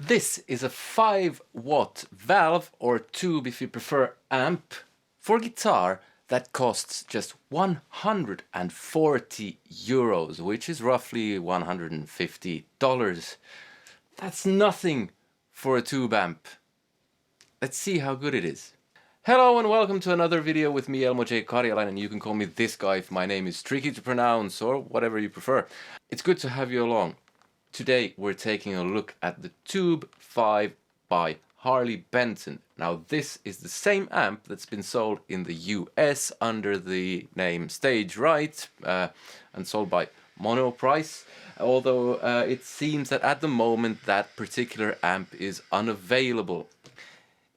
This is a 5-watt valve, or tube if you prefer, amp for guitar that costs just 140 euros, which is roughly $150. That's nothing for a tube amp. Let's see how good it is. Hello and welcome to another video with me, Elmo J. Karjalainen, and you can call me this guy if my name is tricky to pronounce or whatever you prefer. It's good to have you along. Today we're taking a look at the Tube5 by Harley Benton. Now this is the same amp that's been sold in the US under the name Stage Right and sold by Monoprice, although it seems that at the moment that particular amp is unavailable.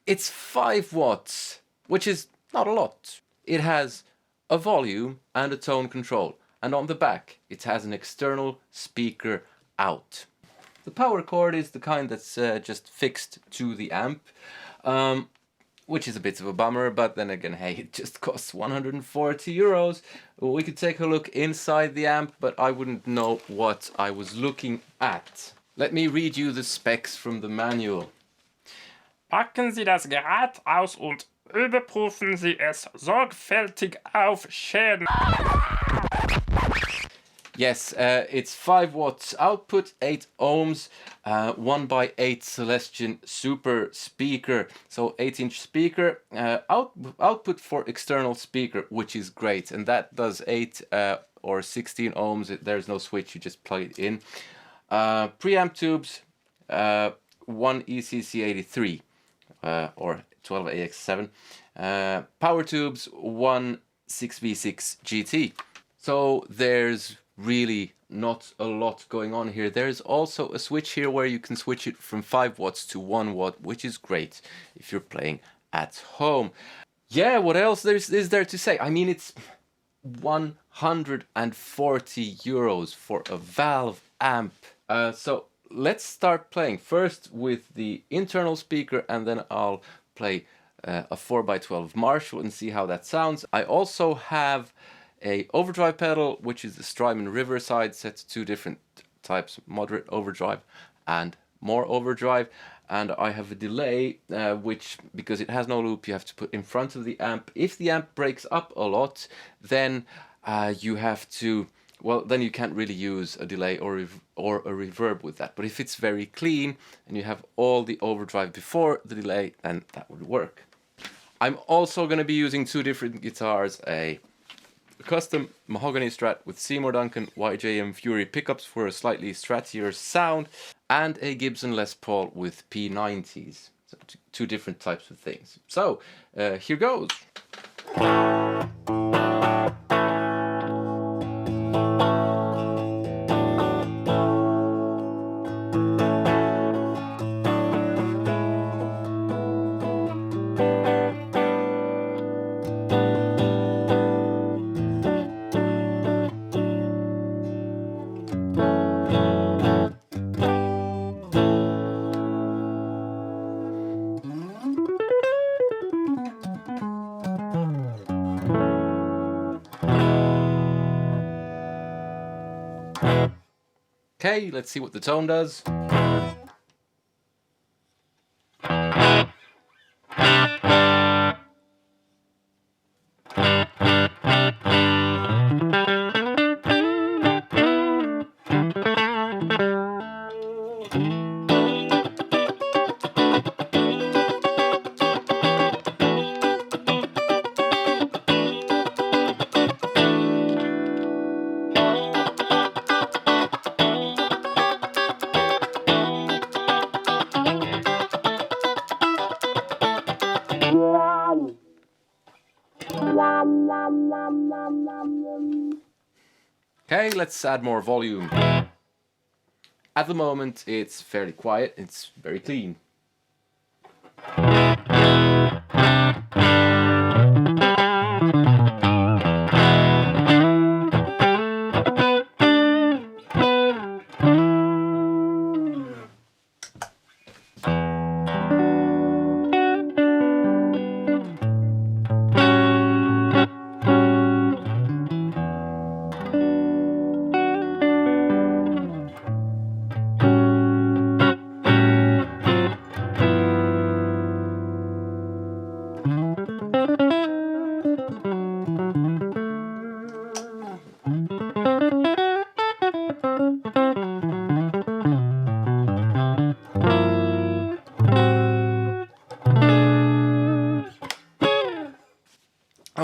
It's 5 watts, which is not a lot. It has a volume and a tone control, and on the back it has an external speaker out. The power cord is the kind that's just fixed to the amp, which is a bit of a bummer, but then again, hey, it just costs 140 euros. We could take a look inside the amp, but I wouldn't know what I was looking at. Let me read you the specs from the manual. Packen Sie das Gerät aus und überprüfen Sie es sorgfältig auf Schäden. Yes, it's 5 watts output, 8 ohms, 1x8 Celestion super speaker, so 8-inch speaker, output for external speaker, which is great, and that does 8 or 16 ohms. There's no switch, you just plug it in. Preamp tubes, one ECC83 or 12AX7, power tubes, one 6V6 GT. So there's really not a lot going on here. There's also a switch here where you can switch it from 5 watts to 1 watt, which is great if you're playing at home. Yeah, what else is there to say? I mean, it's 140 euros for a valve amp. So let's start playing first with the internal speaker, and then I'll play a 4x12 Marshall and see how that sounds. I also have a overdrive pedal, which is the Strymon Riverside, set to 2 different types, moderate overdrive and more overdrive. And I have a delay, which, because it has no loop, you have to put in front of the amp. If the amp breaks up a lot, then you have to, well, then you can't really use a delay or a reverb with that. But if it's very clean and you have all the overdrive before the delay, then that would work. I'm also going to be using 2 different guitars, a custom mahogany Strat with Seymour Duncan YJM Fury pickups for a slightly strattier sound, and a Gibson Les Paul with P90s. So 2 different types of things. So here goes. Okay, let's see what the tone does. Okay, let's add more volume. At the moment, it's fairly quiet, it's very clean.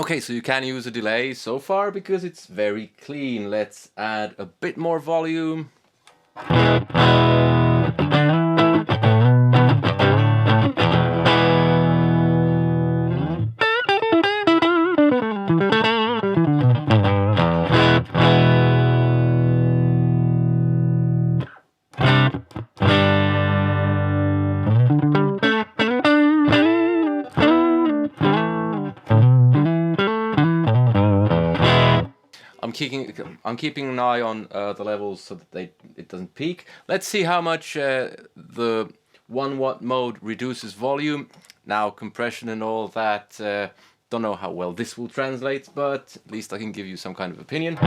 Okay, so you can use a delay so far because it's very clean. Let's add a bit more volume. I'm keeping an eye on the levels so that it doesn't peak. Let's see how much the 1 watt mode reduces volume. Now compression and all that, don't know how well this will translate, but at least I can give you some kind of opinion.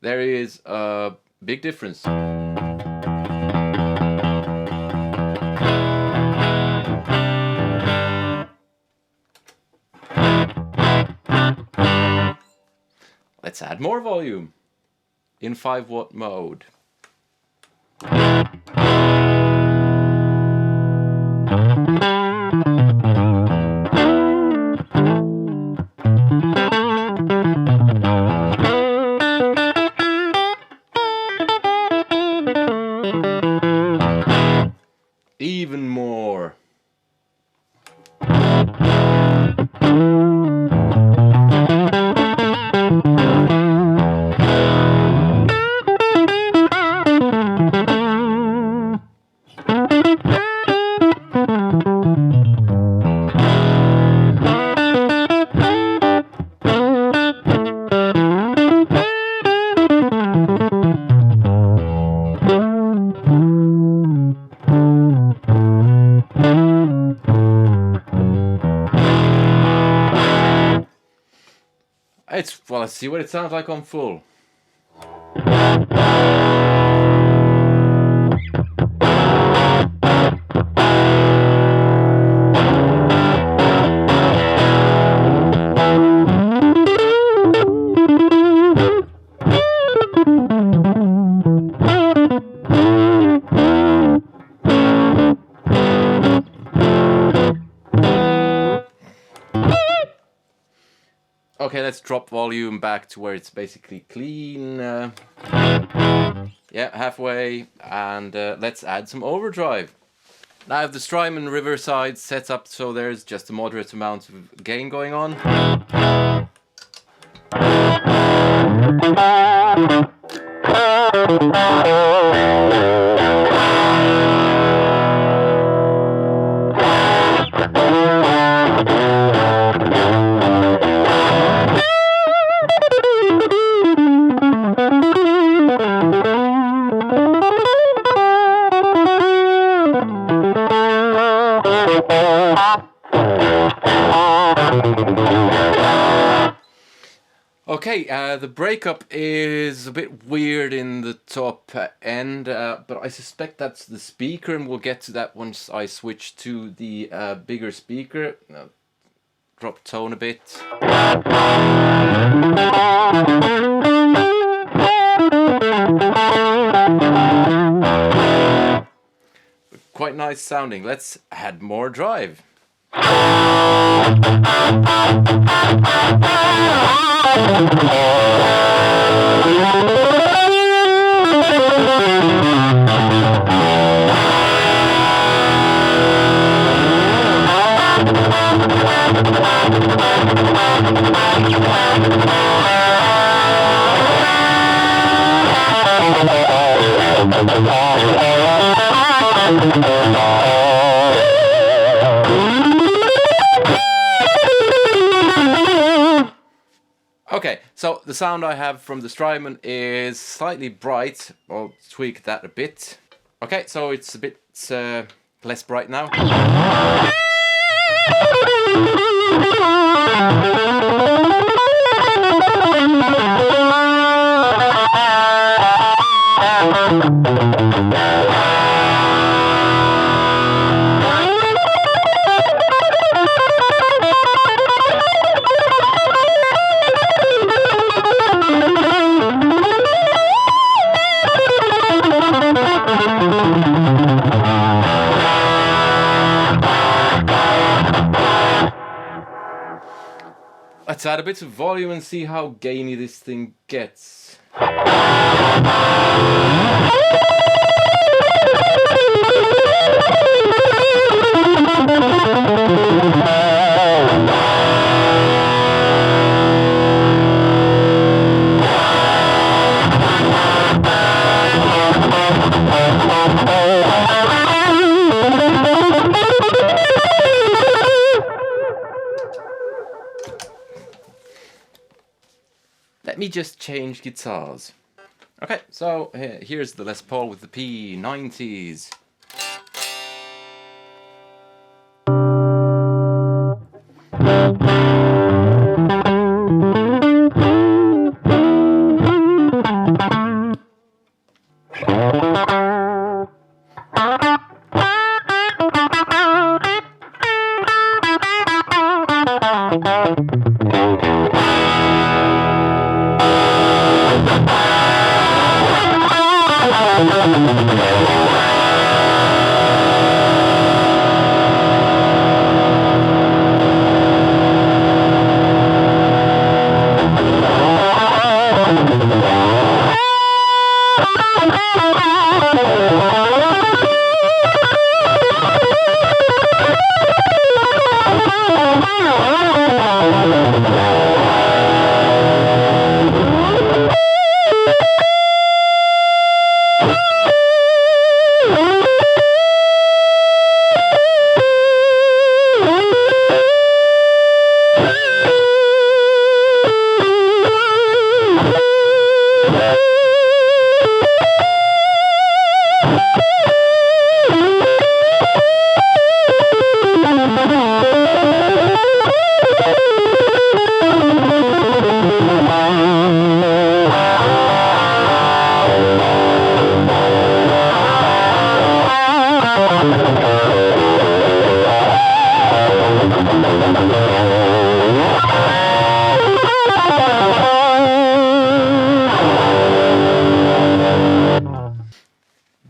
There is a big difference. Let's add more volume in 5 watt mode. Even more. Well, let's see what it sounds like on full. Okay, let's drop volume back to where it's basically clean. Yeah, halfway. And let's add some overdrive. Now I have the Strymon Riverside set up so there's just a moderate amount of gain going on. Okay, the breakup is a bit weird in the top end, but I suspect that's the speaker, and we'll get to that once I switch to the bigger speaker. Drop tone a bit. Quite nice sounding. Let's add more drive. Okay, so the sound I have from the Strymon is slightly bright. I'll tweak that a bit. Okay, so it's a bit less bright now. Let's add a bit of volume and see how gainy this thing gets. Let me just change guitars. Okay, so here's the Les Paul with the P90s.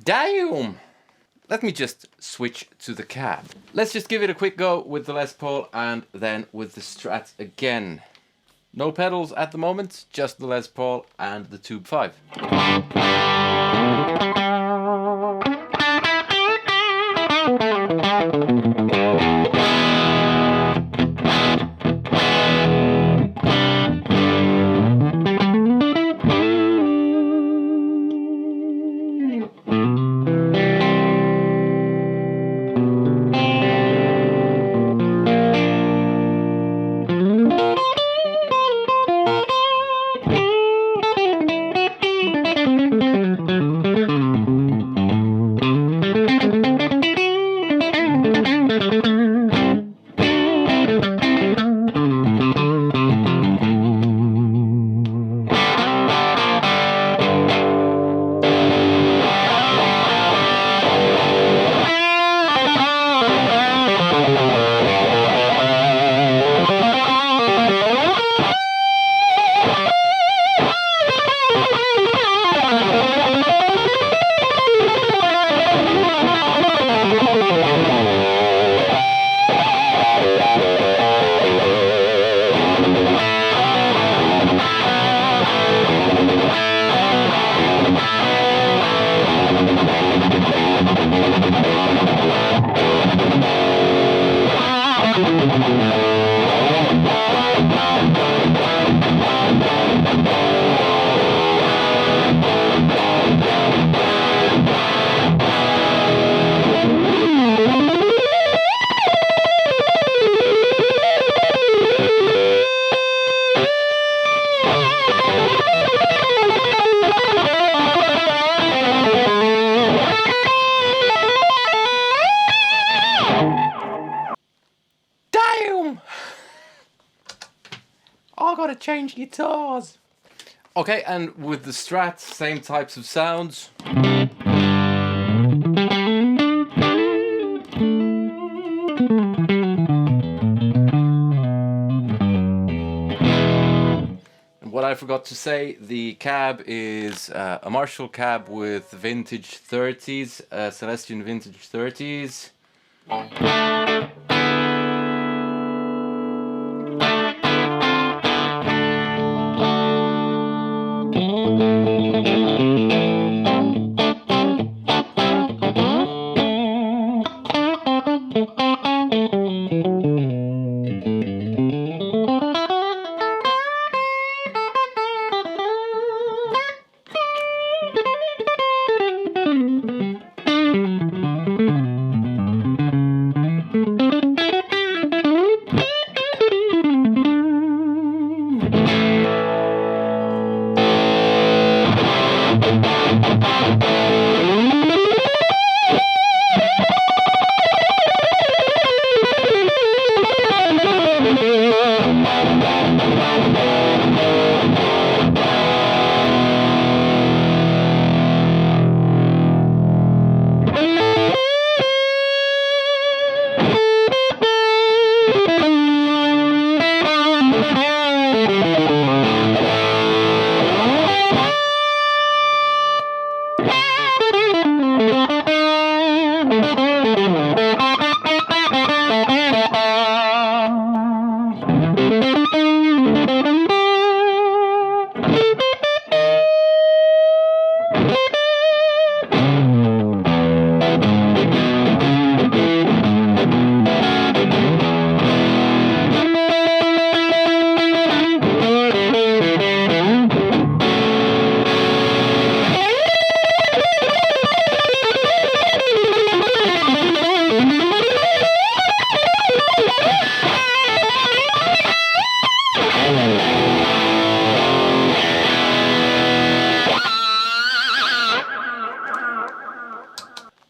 Damn! Let me just switch to the cab. Let's just give it a quick go with the Les Paul and then with the Strat again. No pedals at the moment, just the Les Paul and the Tube5. I gotta change guitars. Okay, and with the Strat, same types of sounds. And what I forgot to say, the cab is a Marshall cab with vintage 30s, Celestion vintage 30s.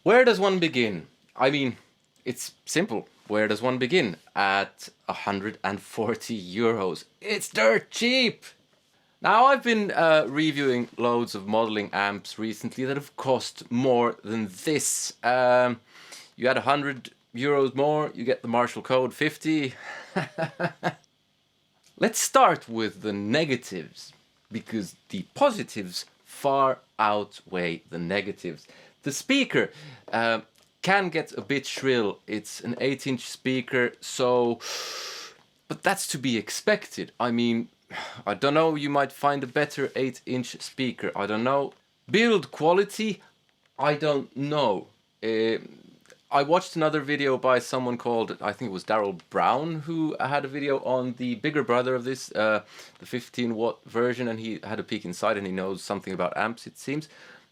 Where does one begin? I mean, it's simple. Where does one begin? At 140 euros. It's dirt cheap! Now, I've been reviewing loads of modeling amps recently that have cost more than this. You add 100 euros more, you get the Marshall code 50. Let's start with the negatives, because the positives far outweigh the negatives. The speaker can get a bit shrill. It's an 8-inch speaker, but that's to be expected. I mean, I don't know, you might find a better 8-inch speaker. I don't know. Build quality, I don't know. I watched another video by someone called, I think it was Daryl Brown, who had a video on the bigger brother of this, the 15-watt version, and he had a peek inside and he knows something about amps, it seems.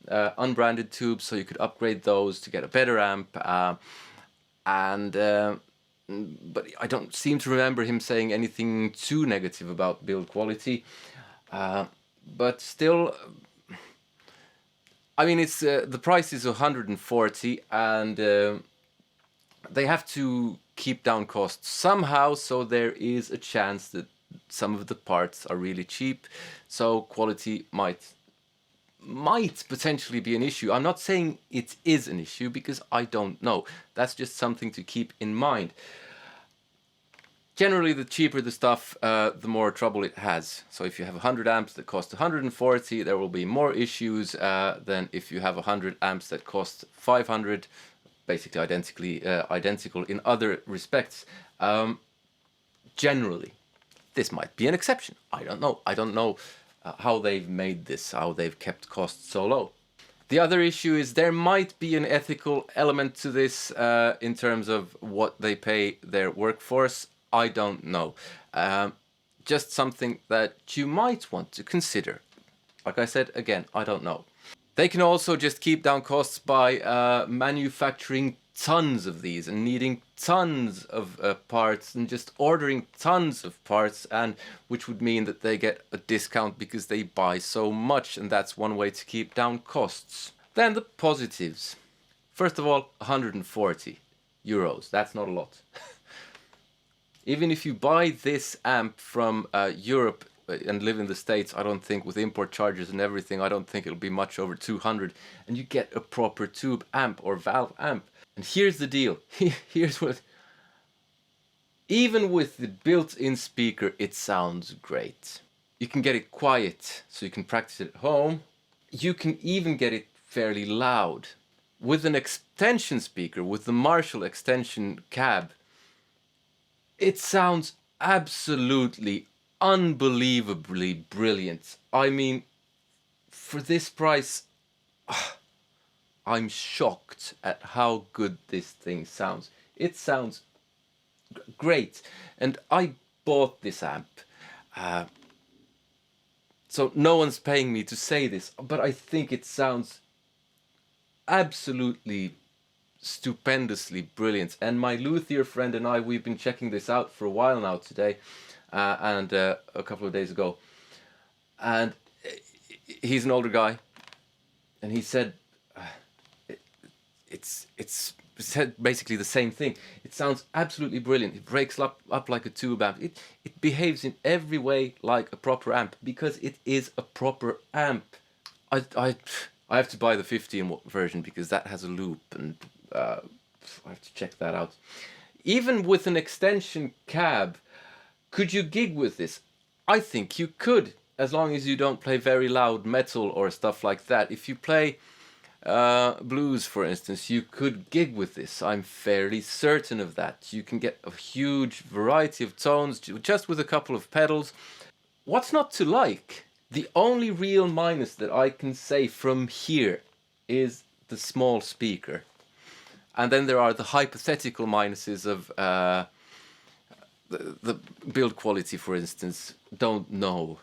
Unbranded tubes, so you could upgrade those to get a better amp. But I don't seem to remember him saying anything too negative about build quality. But still, I mean, it's the price is 140, and they have to keep down costs somehow, so there is a chance that some of the parts are really cheap, so quality might potentially be an issue. I'm not saying it is an issue because I don't know. That's just something to keep in mind. Generally, the cheaper the stuff, the more trouble it has. So if you have 100 amps that cost 140, there will be more issues than if you have 100 amps that cost 500, basically identical in other respects. Generally, this might be an exception. I don't know. I don't know how they've made this, how they've kept costs so low. The other issue is there might be an ethical element to this in terms of what they pay their workforce. I don't know. Just something that you might want to consider. Like I said, again, I don't know. They can also just keep down costs by manufacturing tons of these and needing tons of parts and just ordering tons of parts, and which would mean that they get a discount because they buy so much, and that's one way to keep down costs. Then the positives. First of all, 140 euros. That's not a lot. Even if you buy this amp from Europe and live in the States, I don't think, with import charges and everything, I don't think it'll be much over 200, and you get a proper tube amp or valve amp. And here's the deal. Here's what... Even with the built-in speaker, it sounds great. You can get it quiet, so you can practice it at home. You can even get it fairly loud. With an extension speaker, with the Marshall extension cab, it sounds absolutely, unbelievably brilliant. I mean, for this price, I'm shocked at how good this thing sounds. It sounds great. And I bought this amp. So no one's paying me to say this, but I think it sounds absolutely stupendously brilliant. And my luthier friend and I, we've been checking this out for a while now today, and a couple of days ago. And he's an older guy, and he said, it's said basically the same thing. It sounds absolutely brilliant. It breaks up like a tube amp. It behaves in every way like a proper amp because it is a proper amp. I have to buy the 15 version because that has a loop, and I have to check that out. Even with an extension cab, could you gig with this? I think you could, as long as you don't play very loud metal or stuff like that. If you play blues, for instance, you could gig with this. I'm fairly certain of that. You can get a huge variety of tones just with a couple of pedals. What's not to like? The only real minus that I can say from here is the small speaker. And then there are the hypothetical minuses of the build quality, for instance. Don't know.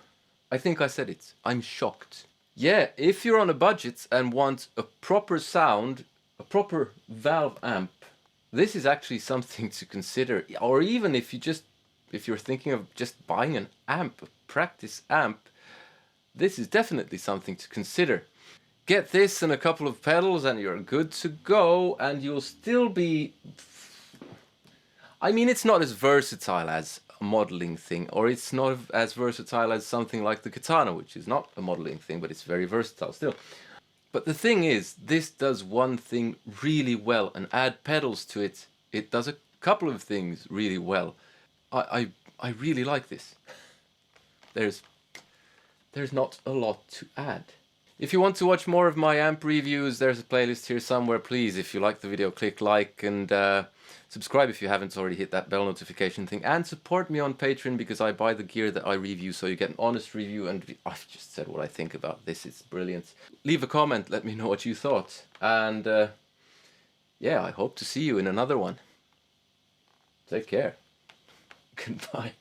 I think I said it. I'm shocked. Yeah, if you're on a budget and want a proper sound, a proper valve amp, this is actually something to consider. Or even if you're thinking of just buying an amp, a practice amp, this is definitely something to consider. Get this and a couple of pedals and you're good to go, and you'll still be... I mean, it's not as versatile as a modeling thing, or it's not as versatile as something like the Katana, which is not a modeling thing, but it's very versatile still. But the thing is, this does one thing really well, and add pedals to it, it does a couple of things really well. I really like this. There's not a lot to add. If you want to watch more of my amp reviews, there's a playlist here somewhere. Please, if you like the video, click like and subscribe if you haven't already. Hit that bell notification thing and support me on Patreon, because I buy the gear that I review, so you get an honest review. And I've just said what I think about this. It's brilliant. Leave a comment. Let me know what you thought. And yeah, I hope to see you in another one. Take care. Goodbye.